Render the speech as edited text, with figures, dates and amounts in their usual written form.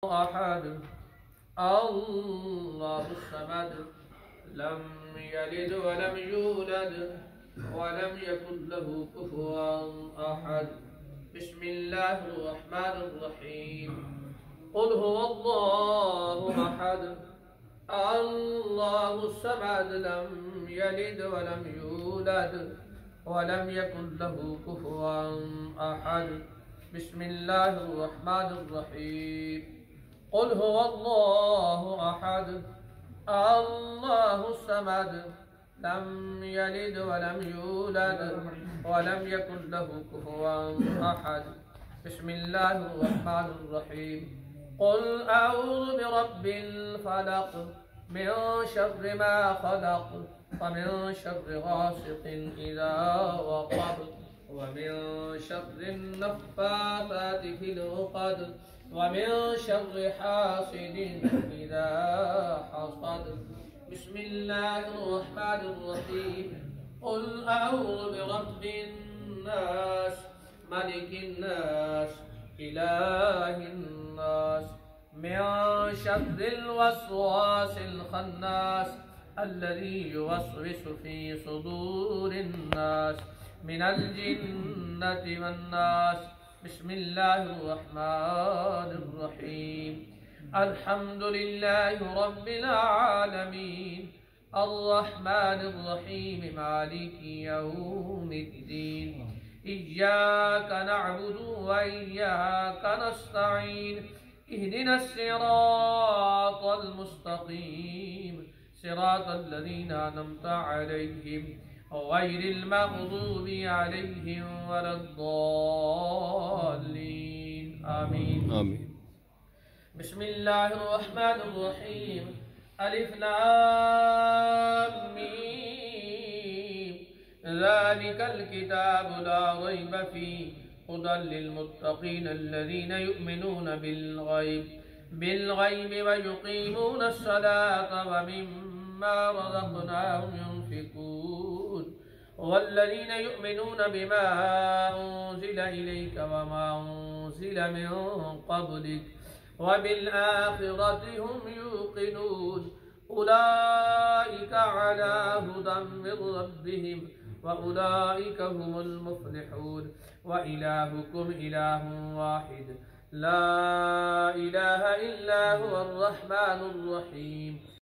أحد الله الصمد لم يلد ولم يولد ولم يكن له كفوا أحد. بسم الله الرحمن الرحيم. قل هو الله أحد الله الصمد لم يلد ولم يولد ولم يكن له كفوا أحد. بسم الله الرحمن الرحيم. قل هو الله أحد الله الصمد لم يلد ولم يولد ولم يكن له كفوا أحد. بسم الله الرحمن الرحيم. قل أعوذ برب الفلق من شر ما خلق ومن شر غاسق إذا وقب ومن شر النفاثات في العقد ومن شر حاسد إذا حسد. بسم الله الرحمن الرحيم. قل أعوذ برب الناس ملك الناس إله الناس من شر الوسواس الخناس الذي يوسوس في صدور الناس من الجنة والناس. بسم الله الرحمن الرحيم. الحمد لله رب العالمين الرحمن الرحيم مالك يوم الدين. إياك نعبد وإياك نستعين. اهدنا الصراط المستقيم صراط الذين أنعمت عليهم غير المغضوب عليهم ولا الضالين. آمين. آمين. بسم الله الرحمن الرحيم. ألف لام ميم ذلك الكتاب لا ريب فيه هدى للمتقين الذين يؤمنون بالغيب ويقيمون الصلاة ومما رزقناهم ينفقون والذين يؤمنون بما أنزل إليك وما أنزل من قبلك وبالآخرة هم يوقنون. أولئك على هدى من ربهم وأولئك هم المفلحون. وإلهكم إله واحد لا إله إلا هو الرحمن الرحيم.